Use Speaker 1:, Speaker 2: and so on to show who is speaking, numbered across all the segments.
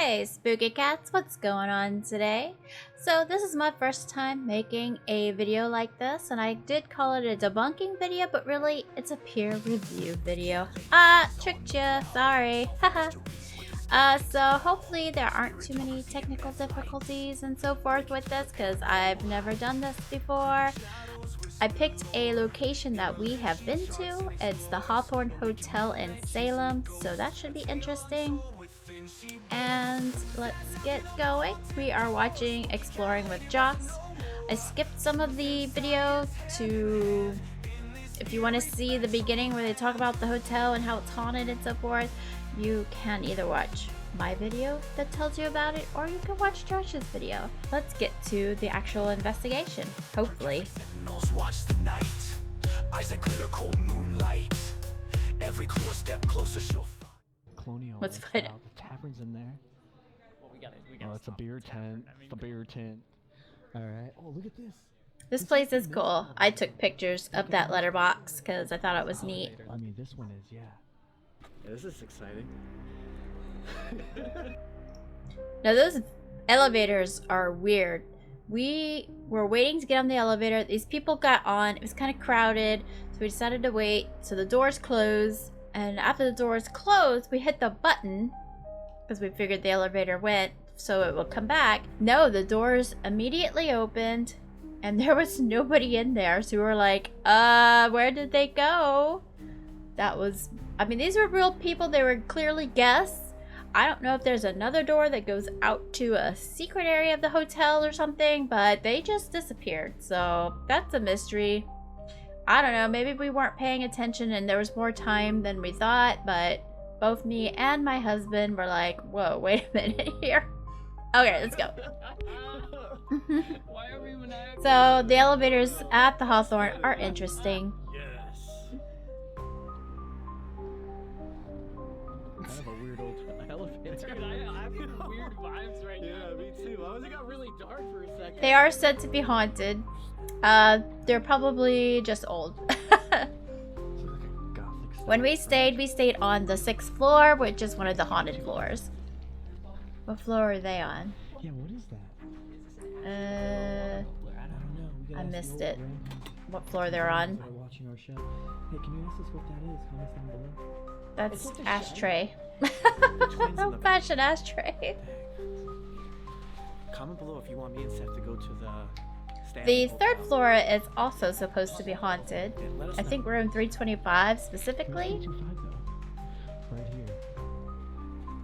Speaker 1: Hey spooky cats, what's going on today? So this is my first time making a video like this, and I did call it a debunking video, but really it's a peer review video. Tricked ya, sorry. So hopefully there aren't too many technical difficulties and so forth with this, because I've never done this before. I picked a location that we have been to. It's the Hawthorne Hotel in Salem, so that should be interesting. And let's get going. We are watching Exploring with Joss. I skipped some of the video to, if you want to see the beginning where they talk about the hotel and how it's haunted and so forth, you can either watch my video that tells you about it, or you can watch Josh's video. Let's get to the actual investigation, hopefully.
Speaker 2: Watch the night. Eyes that glitter cold moonlight. Every step closer she'll find.
Speaker 3: Colonial.
Speaker 1: Let's find out.
Speaker 3: The tavern's in there.
Speaker 4: Well, we got it.
Speaker 3: Oh, it's a beer tent. It's a beer tent. All right. Oh, look at this.
Speaker 1: This place is cool. I took pictures of that letterbox because I thought it was neat.
Speaker 3: I mean, this one is, yeah.
Speaker 4: Yeah, this is exciting.
Speaker 1: Now those elevators are weird. We were waiting to get on the elevator. These people got on. It was kind of crowded, so we decided to wait. So the doors closed, and after the doors closed, we hit the button because we figured the elevator went so it would come back. No, the doors immediately opened, and there was nobody in there. So we were like, where did they go? That was, I mean, these were real people. They were clearly guests. I don't know if there's another door that goes out to a secret area of the hotel or something, but they just disappeared. So that's a mystery. I don't know, maybe we weren't paying attention and there was more time than we thought, but both me and my husband were like, whoa, wait a minute here. Okay, let's go.
Speaker 4: Why are we maniacal?
Speaker 1: So the elevators at the Hawthorne are interesting.
Speaker 3: Kind of a weird old elevator.
Speaker 4: Dude, I'm getting weird vibes right now.
Speaker 3: Yeah, me too. Why was it got really dark for a second?
Speaker 1: They are said to be haunted. They're probably just old. When we stayed on the 6th floor, which is one of the haunted floors. What floor are they on?
Speaker 3: Yeah, what is that? I don't know.
Speaker 1: I missed it. What floor they're on?
Speaker 3: Watching our show. Hey, can you ask us what that is? Comment down below.
Speaker 1: That's
Speaker 3: It's like a
Speaker 1: ashtray.
Speaker 2: twins in the
Speaker 1: Fashion ashtray.
Speaker 2: Comment below if you want me and Seth to go to the stand.
Speaker 1: The 3rd floor is also supposed to be haunted.
Speaker 2: Yeah, let us
Speaker 1: I
Speaker 2: know.
Speaker 1: think room 325 specifically.
Speaker 3: 325 though. Right here.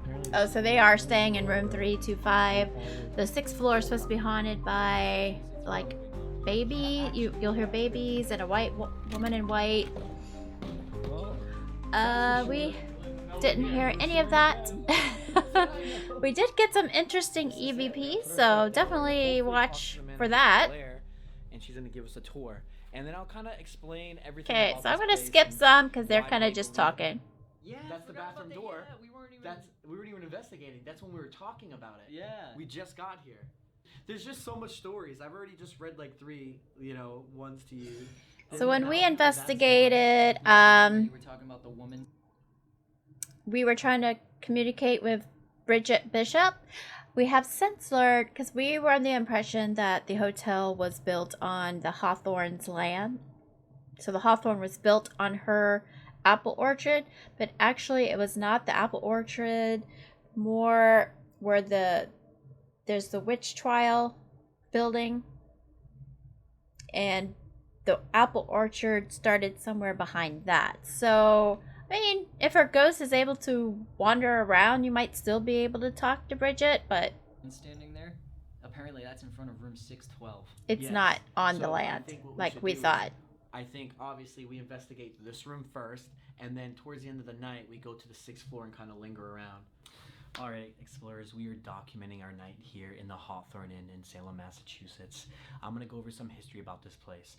Speaker 3: Apparently
Speaker 1: Oh, so they are staying in room 325. The 6th floor is supposed to be haunted by, like, baby. You'll hear babies and a white woman in white. We didn't hear any of that. We did get some interesting EVPs, so definitely watch for that.
Speaker 2: And she's gonna give us a tour, and then I'll kind of explain everything.
Speaker 1: Okay,
Speaker 2: about
Speaker 1: so I'm
Speaker 2: this
Speaker 1: gonna
Speaker 2: place
Speaker 1: skip
Speaker 2: and
Speaker 1: some because they're
Speaker 2: why
Speaker 1: kind of
Speaker 2: we
Speaker 1: just
Speaker 2: believe it.
Speaker 1: talking.
Speaker 4: Yeah,
Speaker 2: That's the bathroom door.
Speaker 4: Yeah, we weren't even.
Speaker 2: We weren't even investigating. That's when we were talking about it.
Speaker 4: Yeah.
Speaker 2: We just got here. There's just so much stories. I've already just read like 3, ones to you.
Speaker 1: So when we investigated,
Speaker 4: We were talking about the woman.
Speaker 1: we were trying to communicate with Bridget Bishop. We have since learned, because we were under the impression that the hotel was built on the Hawthorne's land. So the Hawthorne was built on her apple orchard, but actually it was not the apple orchard, more where there's the witch trial building, and the apple orchard started somewhere behind that. So I mean, if her ghost is able to wander around, you might still be able to talk to Bridget, but
Speaker 4: Standing there. Apparently, that's in front of room 612.
Speaker 1: it's
Speaker 2: Yes.
Speaker 1: not on the
Speaker 2: So I
Speaker 1: land
Speaker 2: think what
Speaker 1: like
Speaker 2: should
Speaker 1: we
Speaker 2: do is,
Speaker 1: thought.
Speaker 2: I think obviously we investigate this room first, and then towards the end of the night we go to the 6th floor and kind of linger around. All right, explorers, we are documenting our night here in the Hawthorne Inn in Salem, Massachusetts. I'm gonna go over some history about this place.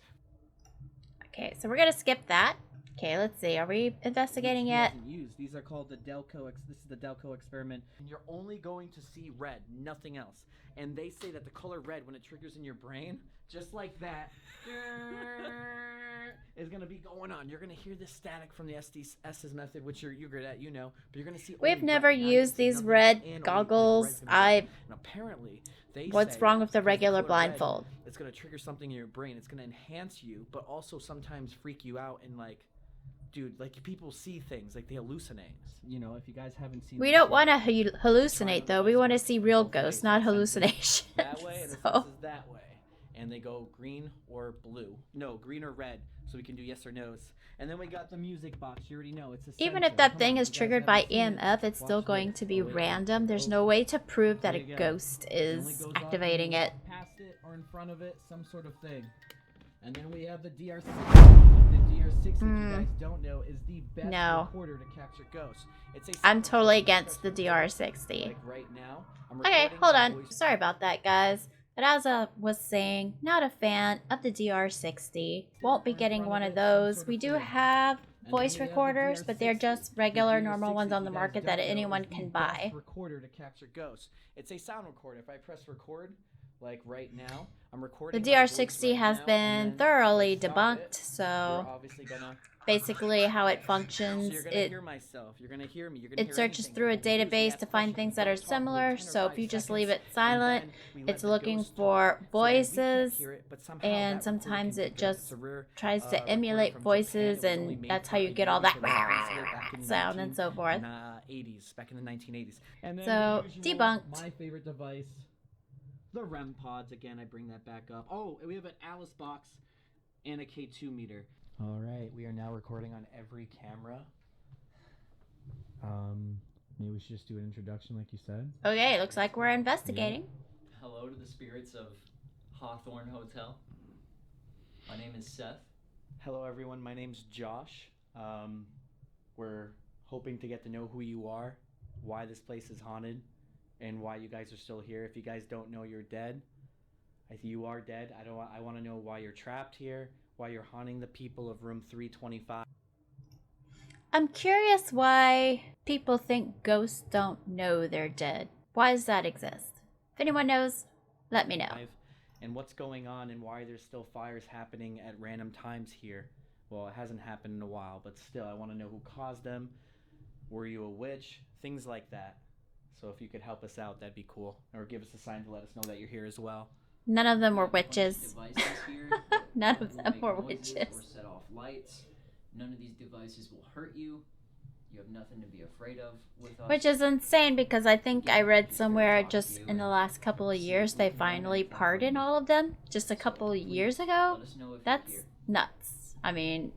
Speaker 1: Okay, so we're gonna skip that. Okay, let's see. Are we investigating yet?
Speaker 5: These are called the Delco. This is the Delco experiment.
Speaker 2: And you're only going to see red, nothing else. And they say that the color red, when it triggers in your brain, just like that, is gonna be going on. You're gonna hear this static from the SDS's method, which you're good at, you know. But you're gonna see.
Speaker 1: We've never used these red goggles.
Speaker 2: And apparently,
Speaker 1: What's wrong with the regular blindfold?
Speaker 2: It's gonna trigger something in your brain. It's gonna enhance you, but also sometimes freak you out and like. Dude, like people see things, like they hallucinate.
Speaker 5: You know, if you guys haven't seen.
Speaker 1: We don't want to hallucinate though. We want to see real ghosts, not hallucinations.
Speaker 2: That way, and the sense is that way, and they go green or blue. No, green or red. So we can do yes or no's. And then we got the music box. You already know it's a
Speaker 1: Even
Speaker 2: sensor.
Speaker 1: if that
Speaker 2: Come
Speaker 1: thing
Speaker 2: on,
Speaker 1: is
Speaker 2: you guys
Speaker 1: triggered by
Speaker 2: haven't seen it.
Speaker 1: EMF, it's still
Speaker 2: Watch
Speaker 1: going
Speaker 2: it.
Speaker 1: to be
Speaker 2: Oh, wait.
Speaker 1: random. There's
Speaker 2: Oh.
Speaker 1: no way to prove that
Speaker 2: There
Speaker 1: a
Speaker 2: you go.
Speaker 1: ghost
Speaker 2: It only
Speaker 1: is
Speaker 2: goes off
Speaker 1: activating
Speaker 2: when you
Speaker 1: it.
Speaker 2: walk past it or in front of it, some sort of thing. And then we have the DR60. The DR60, if you guys don't know, is the best recorder to capture ghosts. It's a
Speaker 1: I'm totally against the DR60.
Speaker 2: like right now. I'm
Speaker 1: Okay,
Speaker 2: recording
Speaker 1: hold
Speaker 2: my
Speaker 1: on.
Speaker 2: voice.
Speaker 1: Sorry about that, guys. But as I was saying, not a fan of the DR60. Won't be getting one of those. We do have voice recorders, but they're just regular, normal ones on the market that anyone can buy.
Speaker 2: Recorder to capture ghosts. It's a sound recorder. If I press record, like right now, I'm recording.
Speaker 1: The
Speaker 2: my voice
Speaker 1: DR60
Speaker 2: right
Speaker 1: has
Speaker 2: now,
Speaker 1: been
Speaker 2: and then
Speaker 1: thoroughly
Speaker 2: if I stop
Speaker 1: debunked,
Speaker 2: it,
Speaker 1: so
Speaker 2: we're obviously gonna.
Speaker 1: basically how it
Speaker 2: So
Speaker 1: functions,
Speaker 2: you're gonna hear myself. You're gonna hear me. You're gonna
Speaker 1: it
Speaker 2: hear
Speaker 1: searches
Speaker 2: anything.
Speaker 1: through a
Speaker 2: I'm using
Speaker 1: database
Speaker 2: that
Speaker 1: to find
Speaker 2: special
Speaker 1: things that are
Speaker 2: don't talk for
Speaker 1: similar,
Speaker 2: 10 or
Speaker 1: so if
Speaker 2: 5
Speaker 1: you just
Speaker 2: seconds,
Speaker 1: leave it
Speaker 2: and
Speaker 1: silent,
Speaker 2: then we let
Speaker 1: it's
Speaker 2: the
Speaker 1: looking
Speaker 2: ghost
Speaker 1: for
Speaker 2: talk, so that we can't
Speaker 1: voices,
Speaker 2: hear it, but somehow
Speaker 1: and
Speaker 2: that recording
Speaker 1: sometimes
Speaker 2: can
Speaker 1: it
Speaker 2: pick it up. It's
Speaker 1: just
Speaker 2: a rare,
Speaker 1: tries to
Speaker 2: recording
Speaker 1: emulate
Speaker 2: from
Speaker 1: voices,
Speaker 2: Japan. It was only
Speaker 1: and
Speaker 2: made
Speaker 1: that's
Speaker 2: for
Speaker 1: how you
Speaker 2: a
Speaker 1: get all
Speaker 2: use
Speaker 1: that
Speaker 2: of enthusiasts back in the
Speaker 1: sound and so forth.
Speaker 2: 80s, back in the 1980s. And then
Speaker 1: So,
Speaker 2: the usual,
Speaker 1: debunked.
Speaker 2: My favorite device, the REM pods. Again, I bring that back up. Oh, and we have an Alice box and a K2 meter. All right, we are now recording on every camera.
Speaker 3: Maybe we should just do an introduction like you said.
Speaker 1: Okay, looks like we're investigating.
Speaker 4: Hello to the spirits of Hawthorne Hotel. My name is Seth.
Speaker 2: Hello, everyone. My name's Josh. We're hoping to get to know who you are, why this place is haunted, and why you guys are still here. If you guys don't know, you're dead. You are dead. I want to know why you're trapped here, why you're haunting the people of room 325.
Speaker 1: I'm curious why people think ghosts don't know they're dead. Why does that exist? If anyone knows, let me know.
Speaker 2: And what's going on and why there's still fires happening at random times here. Well, it hasn't happened in a while, but still, I want to know who caused them. Were you a witch? Things like that. So if you could help us out, that'd be cool. Or give us a sign to let us know that you're here as well.
Speaker 1: None of them were
Speaker 4: We have a bunch of
Speaker 1: witches.
Speaker 4: devices here
Speaker 1: None
Speaker 4: that
Speaker 1: of
Speaker 4: will
Speaker 1: them
Speaker 4: make
Speaker 1: were
Speaker 4: noises
Speaker 1: witches.
Speaker 4: Or set off lights. None of these devices will hurt you. You have nothing to be afraid of with us.
Speaker 1: Which is insane because I think I read somewhere just in the last couple of years they finally pardoned all of them. Just a couple of years ago.
Speaker 4: Let us know if you're
Speaker 1: That's
Speaker 4: here.
Speaker 1: nuts. I mean,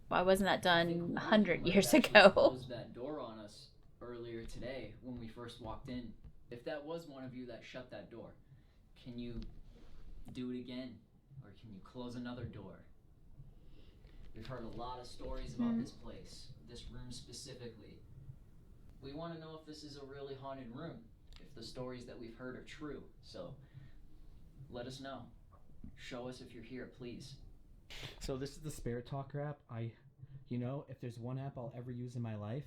Speaker 1: why wasn't that
Speaker 4: I think
Speaker 1: done
Speaker 4: one
Speaker 1: 100
Speaker 4: of you
Speaker 1: years
Speaker 4: might have actually
Speaker 1: ago?
Speaker 4: closed that door on us earlier today when we first walked in. If that was one of you that shut that door, can you do it again, or can you close another door? We've heard a lot of stories about this place, this room specifically. We want to know if this is a really haunted room, if the stories that we've heard are true. So let us know. Show us if you're here, please.
Speaker 2: So this is the Spirit Talker app. If there's one app I'll ever use in my life,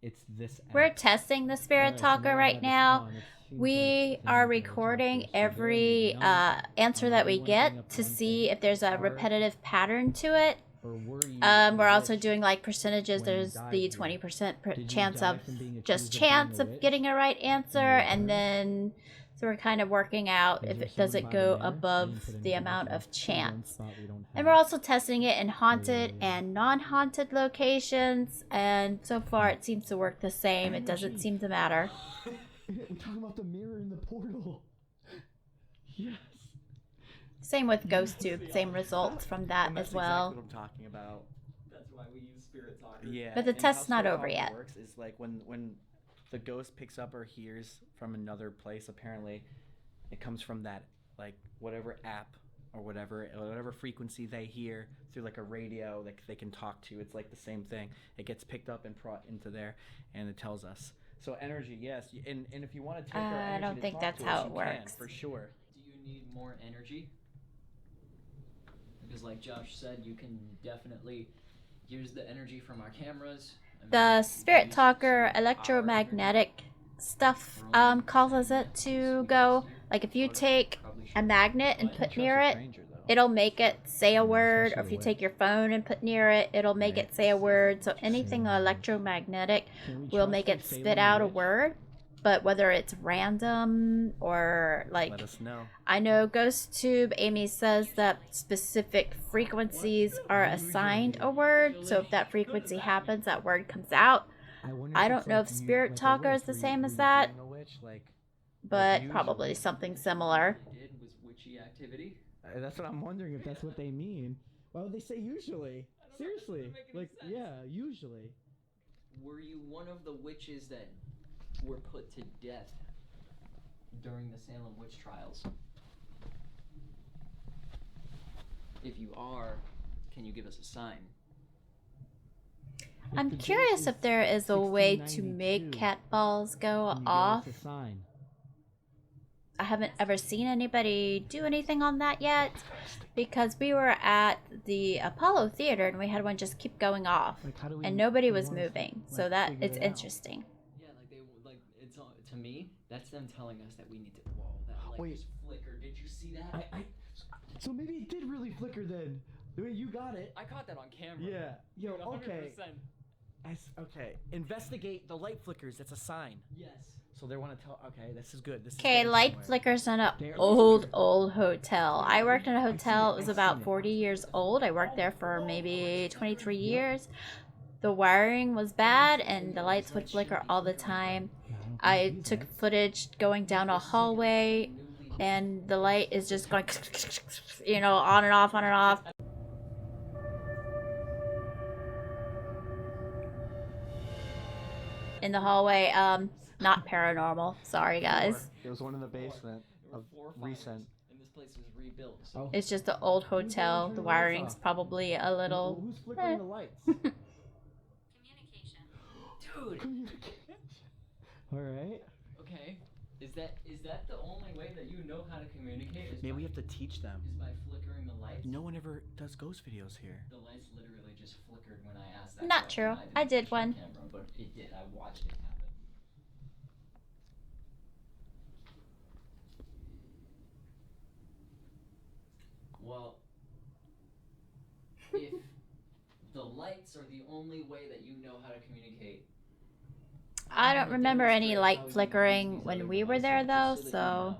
Speaker 2: it's this app.
Speaker 1: We're testing the Spirit
Speaker 3: Alright, so
Speaker 1: Talker
Speaker 3: now I
Speaker 1: right
Speaker 3: have this
Speaker 1: now.
Speaker 3: on, it seems
Speaker 1: We
Speaker 3: like the
Speaker 1: are
Speaker 3: thing that
Speaker 1: recording
Speaker 3: talks to us. So there
Speaker 1: every
Speaker 3: we go.
Speaker 1: answer that we
Speaker 3: we wanna bring
Speaker 1: get
Speaker 3: up
Speaker 1: to
Speaker 3: one
Speaker 1: see
Speaker 3: thing.
Speaker 1: if there's a
Speaker 3: Are-
Speaker 1: repetitive pattern to it.
Speaker 3: Or were you
Speaker 1: We're
Speaker 3: a
Speaker 1: also
Speaker 3: witch
Speaker 1: doing like percentages.
Speaker 3: when you
Speaker 1: There's
Speaker 3: died
Speaker 1: the
Speaker 3: here?
Speaker 1: 20%
Speaker 3: Did you
Speaker 1: chance
Speaker 3: die
Speaker 1: of
Speaker 3: from being
Speaker 1: just
Speaker 3: accused of being
Speaker 1: chance
Speaker 3: a
Speaker 1: of
Speaker 3: witch?
Speaker 1: getting a right answer,
Speaker 3: And you
Speaker 1: and
Speaker 3: were?
Speaker 1: then so we're kind of working out
Speaker 3: Is
Speaker 1: if
Speaker 3: there
Speaker 1: it does
Speaker 3: someone
Speaker 1: it go
Speaker 3: hiding there? I
Speaker 1: above
Speaker 3: didn't put
Speaker 1: the
Speaker 3: anything
Speaker 1: amount
Speaker 3: else
Speaker 1: of
Speaker 3: up. There's one
Speaker 1: chance.
Speaker 3: spot we don't
Speaker 1: And
Speaker 3: have.
Speaker 1: we're also testing it in haunted
Speaker 3: Yeah.
Speaker 1: and non-haunted locations, and so far it seems to work the same. It doesn't
Speaker 3: Energy.
Speaker 1: seem to matter.
Speaker 3: We're talking about the mirror in the portal. Yes.
Speaker 1: Same with GhostTube, same results from that
Speaker 2: And that's
Speaker 1: as well.
Speaker 2: exactly what I'm talking about.
Speaker 4: That's why we use Spirit Talker.
Speaker 2: Yeah.
Speaker 1: But the
Speaker 2: and
Speaker 1: test's
Speaker 2: how
Speaker 1: not
Speaker 2: Spirit
Speaker 1: over
Speaker 2: Talker
Speaker 1: yet.
Speaker 2: Works is like when the ghost picks up or hears from another place. Apparently, it comes from that like whatever app or whatever frequency they hear through like a radio that they can talk to. It's like the same thing. It gets picked up and brought into there, and it tells us. So energy, yes. And if you want to take our energy
Speaker 1: I don't
Speaker 2: to
Speaker 1: think
Speaker 2: talk
Speaker 1: that's
Speaker 2: to
Speaker 1: how
Speaker 2: us,
Speaker 1: it
Speaker 2: you can,
Speaker 1: works.
Speaker 2: for sure.
Speaker 4: Do you need more energy? Because like Josh said, you can definitely use the energy from our cameras. I mean,
Speaker 1: The
Speaker 4: you
Speaker 1: Spirit
Speaker 4: can use
Speaker 1: Talker
Speaker 4: some
Speaker 1: electromagnetic stuff
Speaker 4: We're only
Speaker 1: causes
Speaker 4: using
Speaker 1: it to
Speaker 4: this
Speaker 1: go.
Speaker 4: here.
Speaker 1: Like if you
Speaker 4: But
Speaker 1: take
Speaker 4: probably
Speaker 1: a
Speaker 4: shouldn't.
Speaker 1: magnet and
Speaker 4: But
Speaker 1: put
Speaker 2: Trust
Speaker 1: near
Speaker 2: a
Speaker 1: it,
Speaker 2: stranger, though.
Speaker 1: it'll make it say a word, or if you take your phone and put near it, it'll make it say a word. So anything electromagnetic will make it spit out a word. But whether it's random or like,
Speaker 2: Let us know.
Speaker 1: I know GhostTube Amy says that specific frequencies are assigned a word. So if that frequency happens, that word comes out. I don't know if Spirit Talker is the same as that, but probably something similar.
Speaker 4: Did was witchy activity.
Speaker 3: That's what I'm wondering, if that's what they mean. Why would they say usually? Seriously. Like, yeah, usually.
Speaker 4: Were you one of the witches that were put to death during the Salem witch trials? If you are, can you give us a sign?
Speaker 1: I'm curious if there is a way to make cat balls go off. I haven't ever seen anybody do anything on that yet, because we were at the Apollo Theater and we had one just keep going off, and nobody was moving. So that it's interesting.
Speaker 4: Yeah, it's to me, that's them telling us that we need to. Whoa, that light just flickered. Did you see that?
Speaker 3: So maybe it did really flicker then. You got it.
Speaker 4: I caught that on camera.
Speaker 3: Yeah. Yo, okay.
Speaker 4: 100%.
Speaker 2: Okay, investigate the light flickers. That's a sign.
Speaker 4: Yes.
Speaker 2: So they want to tell. Okay, this is good.
Speaker 1: Okay, light flickers in an old hotel. I worked in a hotel. It was about 40 years old. I worked there for maybe 23 years. The wiring was bad and the lights would flicker all the time. I took footage going down a hallway and the light is just going, you know, on and off, on and off. In the hallway, not paranormal. Sorry, guys.
Speaker 3: It was one in the basement of recent.
Speaker 4: And this place was rebuilt. So
Speaker 1: It's just an old hotel. The wiring's probably a little...
Speaker 3: Who's flickering the lights?
Speaker 4: dude.
Speaker 3: Alright.
Speaker 4: Okay. Is that the only way that you know how to communicate?
Speaker 2: Maybe we have to teach them.
Speaker 4: Is by flickering the lights?
Speaker 2: No one ever does ghost videos here.
Speaker 4: The lights literally just flickered when I asked that.
Speaker 1: Not
Speaker 4: question.
Speaker 1: true.
Speaker 4: Didn't
Speaker 1: I did
Speaker 4: catch it on
Speaker 1: one.
Speaker 4: Camera, but it did. I watched it happen. Well, if the lights are the only way that you know how to communicate.
Speaker 1: I don't
Speaker 4: wanna
Speaker 1: remember any
Speaker 4: demonstrate
Speaker 1: light
Speaker 4: how you
Speaker 1: flickering
Speaker 4: use these
Speaker 1: when
Speaker 4: other
Speaker 1: we were
Speaker 4: devices
Speaker 1: there,
Speaker 4: just
Speaker 1: though,
Speaker 4: that you
Speaker 1: so...
Speaker 4: know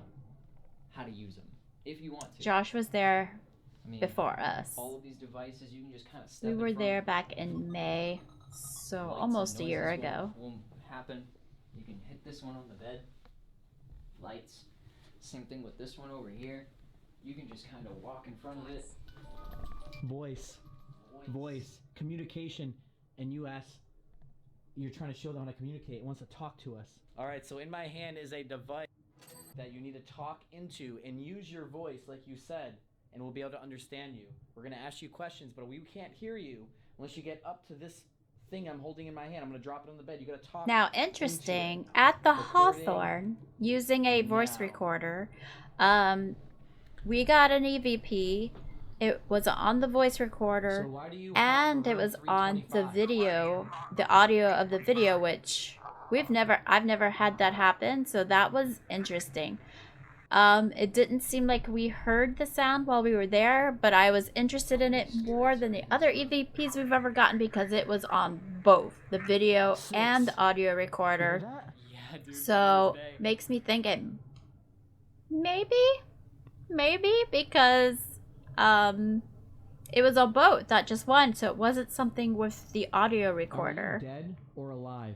Speaker 4: how to use them, if you want to.
Speaker 1: Josh was there
Speaker 4: I mean,
Speaker 1: before us.
Speaker 4: all of these devices, you can just kind of step
Speaker 1: We
Speaker 4: in
Speaker 1: were
Speaker 4: front.
Speaker 1: there back in May, so
Speaker 4: Lights and
Speaker 1: almost a year
Speaker 4: noises
Speaker 1: ago.
Speaker 4: will happen. You can hit this one on the bed. Lights. Same thing with this one over here. You can just kind of walk in front of it.
Speaker 5: Voice. Communication. And you ask, you're trying to show them how to communicate. It wants to talk to us.
Speaker 2: All right, so in my hand is a device that you need to talk into and use your voice, like you said, and we'll be able to understand you. We're gonna ask you questions, but we can't hear you unless you get up to this thing I'm holding in my hand. I'm gonna drop it on the bed. You gotta talk.
Speaker 1: Now,
Speaker 2: into
Speaker 1: interesting,
Speaker 2: it.
Speaker 1: at the
Speaker 2: Recording
Speaker 1: Hawthorne, using a voice
Speaker 2: now.
Speaker 1: recorder, we got an EVP. It was on the voice recorder,
Speaker 2: So why do you
Speaker 1: and
Speaker 2: hop
Speaker 1: it was
Speaker 2: around
Speaker 1: on the
Speaker 2: 325?
Speaker 1: video, the audio of the video, which I've never had that happen, so that was interesting. It didn't seem like we heard the sound while we were there, but I was interested in it more than the other EVPs we've ever gotten because it was on both the video and the audio recorder.
Speaker 4: Yeah, dude.
Speaker 1: So
Speaker 4: Thursday.
Speaker 1: makes me think it maybe because it was on both, not just one, so it wasn't something with the audio
Speaker 5: Are
Speaker 1: recorder.
Speaker 5: you dead or alive?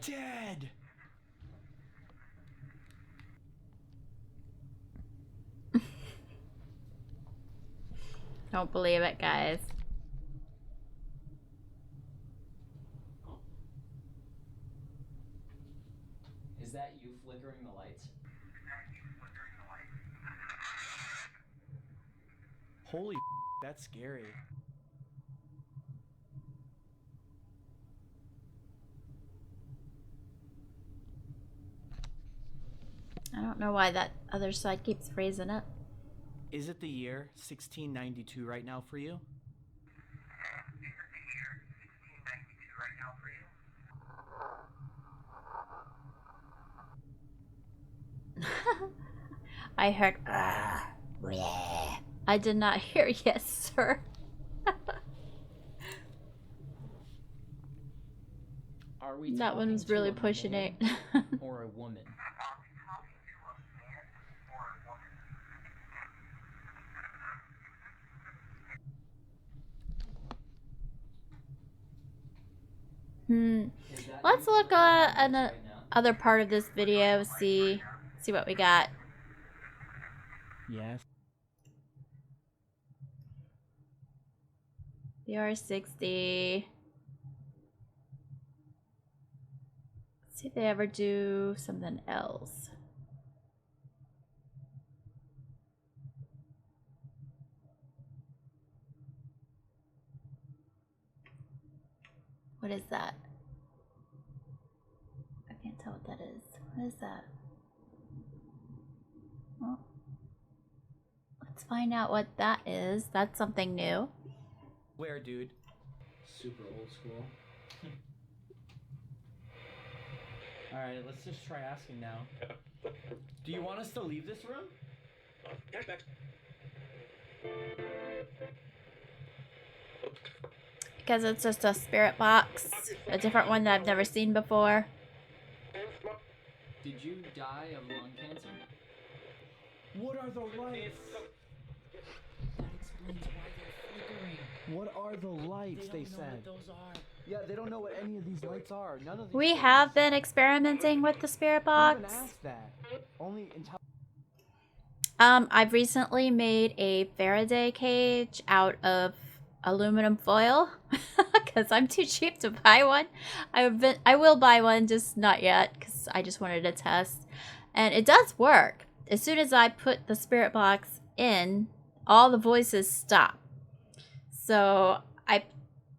Speaker 2: Dead.
Speaker 1: Don't believe it, guys.
Speaker 4: Is that you flickering the lights?
Speaker 2: Holy, that's scary.
Speaker 1: I don't know why that other side keeps freezing up.
Speaker 2: Is it the year 1692 right now for you?
Speaker 1: I heard. Bleh. I did not hear yes, sir.
Speaker 4: Are we
Speaker 1: That one was
Speaker 4: talking to
Speaker 1: really
Speaker 4: a
Speaker 1: pushing
Speaker 4: man
Speaker 1: it.
Speaker 4: or a woman? Is that
Speaker 1: Let's
Speaker 4: you
Speaker 1: look
Speaker 4: flickering
Speaker 1: at
Speaker 4: lights
Speaker 1: an
Speaker 4: right now?
Speaker 1: other part of this video. See what we got.
Speaker 5: Yes.
Speaker 1: VR60. See if they ever do something else. What is that? I can't tell what that is. What is that? Well, let's find out what that is. That's something new.
Speaker 2: Where, dude?
Speaker 4: Super old school.
Speaker 5: Alright, let's just try asking now.
Speaker 2: Do you want us to leave this room?
Speaker 1: Because it's just a spirit box. A different one that I've never seen before.
Speaker 4: Did you die of lung cancer?
Speaker 5: What are the lights?
Speaker 4: That explains why they're flickering.
Speaker 5: What are the lights, they said?
Speaker 4: Those are.
Speaker 5: Yeah, they don't know what any of these lights are. None of these
Speaker 1: We
Speaker 5: things.
Speaker 1: have been experimenting with the spirit
Speaker 5: Who even
Speaker 1: box.
Speaker 5: asked that? Only
Speaker 1: I've recently made a Faraday cage out of aluminum foil because I'm too cheap to buy one. I will buy one, just not yet because I just wanted to test, and it does work. As soon as I put the spirit box in, all the voices stop. So I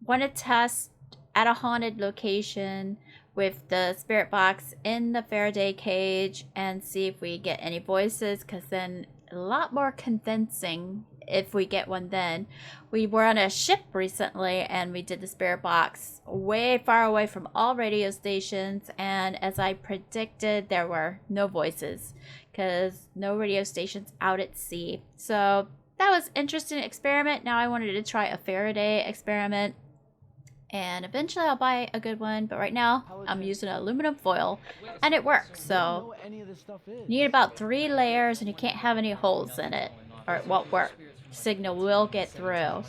Speaker 1: want to test at a haunted location with the spirit box in the Faraday cage and see if we get any voices, because then a lot more convincing if we get one then. We were on a ship recently and we did the spirit box way far away from all radio stations, and as I predicted, there were no voices because no radio stations out at sea. So that was an interesting experiment. Now I wanted to try a Faraday experiment. And eventually I'll buy a good one, but right now I'm using aluminum foil and it works. So you need about 3 layers and you can't have any holes in it or it won't work. Signal will get through.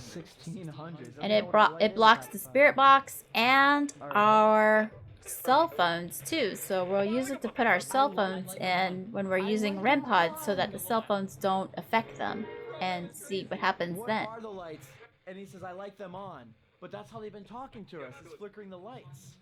Speaker 5: 1600s.
Speaker 1: And it blocks the spirit box and our cell phones too. So we'll use it to put our cell phones in when we're using REM pods so that the cell phones don't affect them, and see what happens then.
Speaker 5: What are the lights? And he says, I like them on. But that's how they've been talking to us. It's flickering the lights.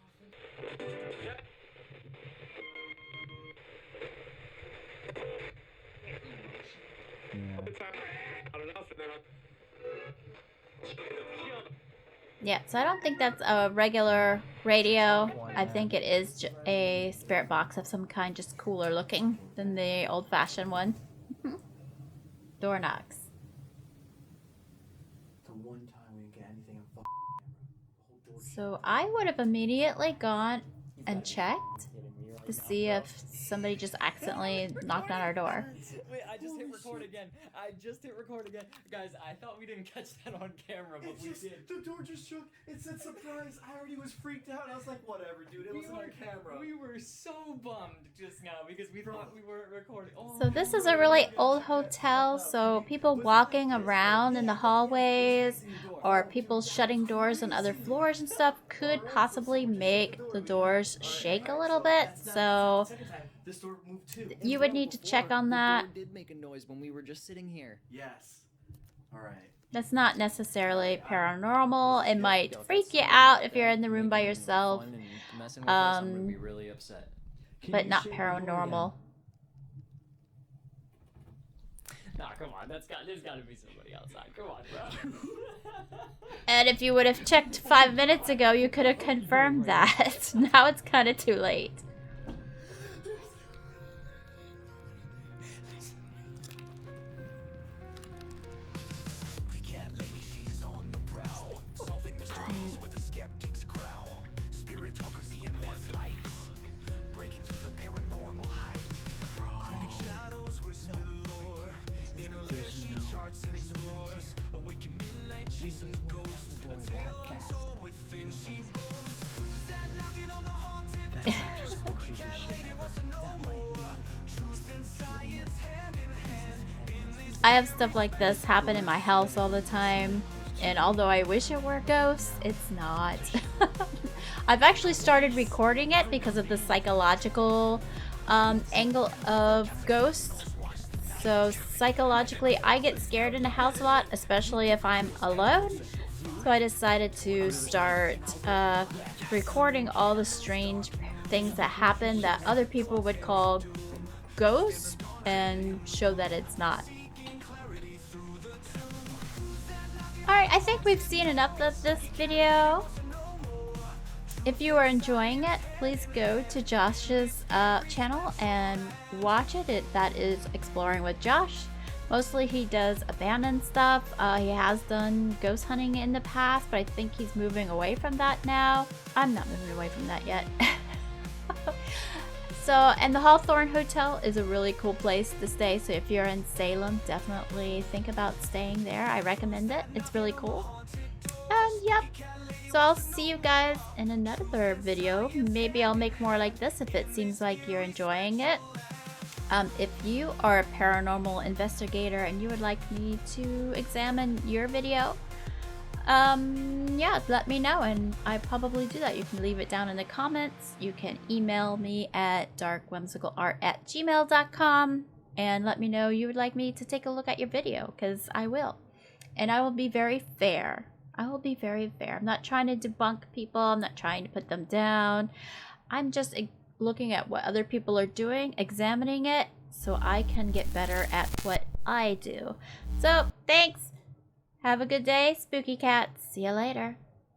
Speaker 1: Yeah, so I don't think that's a regular radio. I think it is a spirit box of some kind, just cooler looking than the old-fashioned one. Door knocks.
Speaker 2: The one time we didn't get anything on fucking camera.
Speaker 1: So I would have immediately gone and checked to see if somebody just accidentally knocked on our door.
Speaker 4: Wait, I just hit record again. Guys, I thought we didn't catch that on camera, but we did.
Speaker 2: The door just shook. It said surprise. I already was freaked out. I was like, whatever, dude. It wasn't on camera.
Speaker 4: We were so bummed just now because we thought we weren't recording. Oh,
Speaker 1: So this is a really old hotel, so people walking around in the hallways or people shutting doors on other floors and stuff could possibly make the doors shake a little bit. So
Speaker 2: This door moved too.
Speaker 1: you would need to check on that.
Speaker 4: The door did make a noise when we were just sitting here.
Speaker 2: Yes. All right.
Speaker 1: That's not necessarily paranormal. It might freak you out if you're in the room by yourself,
Speaker 4: Messing with us, I'm gonna be really upset.
Speaker 1: but not paranormal.
Speaker 4: Nah, come on, there's gotta be somebody outside. Come on, bro.
Speaker 1: And if you would have checked 5 minutes ago, you could have confirmed that. Now it's kind of too late. I have stuff like this happen in my house all the time, and although I wish it were ghosts, it's not. I've actually started recording it because of the psychological angle of ghosts. So psychologically, I get scared in the house a lot, especially if I'm alone. So I decided to start recording all the strange things that happen that other people would call ghosts and show that it's not. Alright, I think we've seen enough of this video. If you are enjoying it, please go to Josh's channel and watch it. That is Exploring with Josh. Mostly he does abandoned stuff. He has done ghost hunting in the past, but I think he's moving away from that now. I'm not moving away from that yet. So, and the Hawthorne Hotel is a really cool place to stay. So if you're in Salem, definitely think about staying there. I recommend it. It's really cool. And yep. So I'll see you guys in another video. Maybe I'll make more like this if it seems like you're enjoying it. If you are a paranormal investigator and you would like me to examine your video, yeah, let me know and I probably do that. You can leave it down in the comments. You can email me at darkwhimsicalart@gmail.com and let me know you would like me to take a look at your video, because I will. And I will be very fair. I will be very fair. I'm not trying to debunk people. I'm not trying to put them down. I'm just looking at what other people are doing, examining it, so I can get better at what I do. So, thanks! Have a good day, spooky cats. See you later.